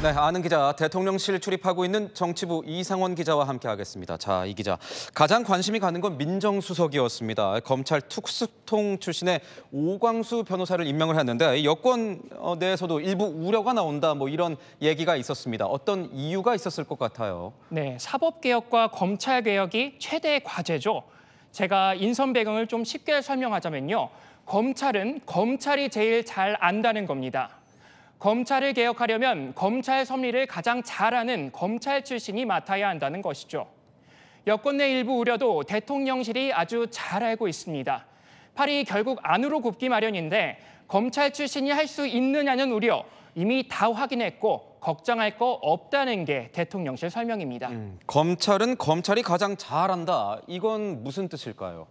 네, 아는 기자, 대통령실 출입하고 있는 정치부 이상원 기자와 함께하겠습니다. 자, 이 기자, 가장 관심이 가는 건 민정수석이었습니다. 검찰 특수통 출신의 오광수 변호사를 임명을 했는데 여권 내에서도 일부 우려가 나온다, 뭐 이런 얘기가 있었습니다. 어떤 이유가 있었을 것 같아요? 네, 사법개혁과 검찰개혁이 최대의 과제죠. 제가 인선 배경을 좀 쉽게 설명하자면요. 검찰은 검찰이 제일 잘 안다는 겁니다. 검찰을 개혁하려면 검찰 섭리를 가장 잘 아는 검찰 출신이 맡아야 한다는 것이죠. 여권 내 일부 우려도 대통령실이 아주 잘 알고 있습니다. 팔이 결국 안으로 굽기 마련인데 검찰 출신이 할 수 있느냐는 우려 이미 다 확인했고 걱정할 거 없다는 게 대통령실 설명입니다. 검찰은 검찰이 가장 잘한다. 이건 무슨 뜻일까요?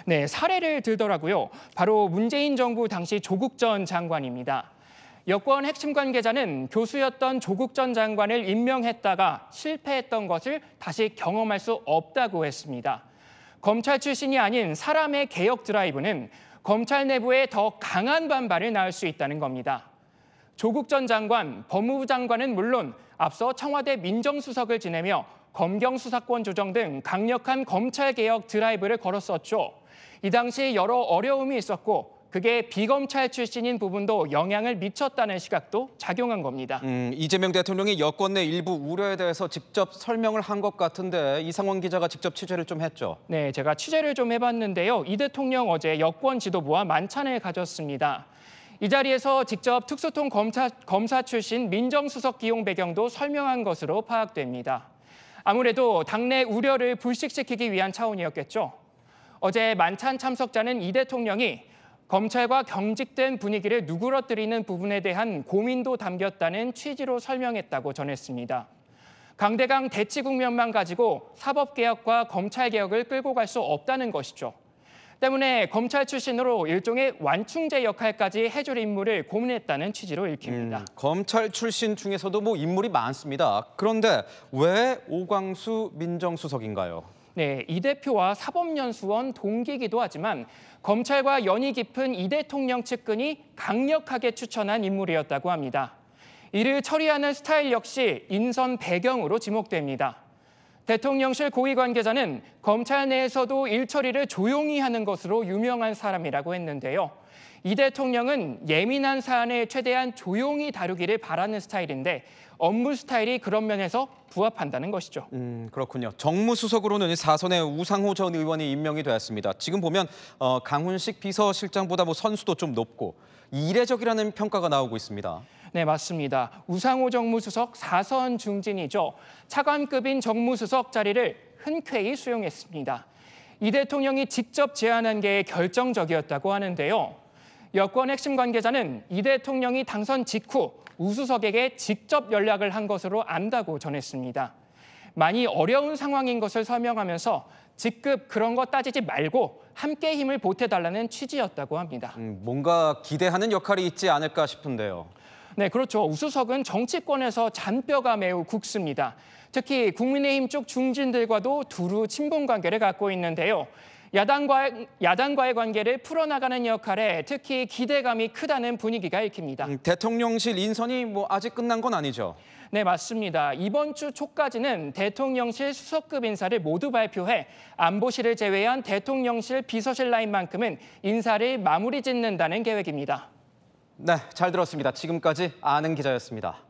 네, 사례를 들더라고요. 바로 문재인 정부 당시 조국 전 장관입니다. 여권 핵심 관계자는 교수였던 조국 전 장관을 임명했다가 실패했던 것을 다시 경험할 수 없다고 했습니다. 검찰 출신이 아닌 사람의 개혁 드라이브는 검찰 내부에 더 강한 반발을 낳을 수 있다는 겁니다. 조국 전 장관, 법무부 장관은 물론 앞서 청와대 민정수석을 지내며 검경 수사권 조정 등 강력한 검찰 개혁 드라이브를 걸었었죠. 이 당시 여러 어려움이 있었고 그게 비검찰 출신인 부분도 영향을 미쳤다는 시각도 작용한 겁니다. 이재명 대통령이 여권 내 일부 우려에 대해서 직접 설명을 한 것 같은데 이상원 기자가 직접 취재를 좀 했죠. 네, 제가 취재를 좀 해봤는데요. 이 대통령 어제 여권 지도부와 만찬을 가졌습니다. 이 자리에서 직접 특수통 검사 출신 민정수석 기용 배경도 설명한 것으로 파악됩니다. 아무래도 당내 우려를 불식시키기 위한 차원이었겠죠. 어제 만찬 참석자는 이 대통령이 검찰과 경직된 분위기를 누그러뜨리는 부분에 대한 고민도 담겼다는 취지로 설명했다고 전했습니다. 강대강 대치 국면만 가지고 사법개혁과 검찰개혁을 끌고 갈 수 없다는 것이죠. 때문에 검찰 출신으로 일종의 완충제 역할까지 해줄 인물을 고민했다는 취지로 읽힙니다. 검찰 출신 중에서도 뭐 인물이 많습니다. 그런데 왜 오광수 민정수석인가요? 네, 이 대표와 사법연수원 동기이기도 하지만 검찰과 연이 깊은 이 대통령 측근이 강력하게 추천한 인물이었다고 합니다. 이를 처리하는 스타일 역시 인선 배경으로 지목됩니다. 대통령실 고위 관계자는 검찰 내에서도 일 처리를 조용히 하는 것으로 유명한 사람이라고 했는데요. 이 대통령은 예민한 사안을 최대한 조용히 다루기를 바라는 스타일인데 업무 스타일이 그런 면에서 부합한다는 것이죠. 그렇군요. 정무수석으로는 사선의 우상호 전 의원이 임명이 되었습니다. 지금 보면 강훈식 비서실장보다 뭐 선수도 좀 높고 이례적이라는 평가가 나오고 있습니다. 네, 맞습니다. 우상호 정무수석 사선 중진이죠. 차관급인 정무수석 자리를 흔쾌히 수용했습니다. 이 대통령이 직접 제안한 게 결정적이었다고 하는데요. 여권 핵심 관계자는 이 대통령이 당선 직후 우수석에게 직접 연락을 한 것으로 안다고 전했습니다. 많이 어려운 상황인 것을 설명하면서 직급 그런 거 따지지 말고 함께 힘을 보태달라는 취지였다고 합니다. 뭔가 기대하는 역할이 있지 않을까 싶은데요. 네, 그렇죠. 우수석은 정치권에서 잔뼈가 매우 굵습니다. 특히 국민의힘 쪽 중진들과도 두루 친분 관계를 갖고 있는데요. 야당과의 관계를 풀어나가는 역할에 특히 기대감이 크다는 분위기가 읽힙니다. 대통령실 인선이 뭐 아직 끝난 건 아니죠? 네, 맞습니다. 이번 주 초까지는 대통령실 수석급 인사를 모두 발표해 안보실을 제외한 대통령실 비서실 라인만큼은 인사를 마무리 짓는다는 계획입니다. 네, 잘 들었습니다. 지금까지 아는 기자였습니다.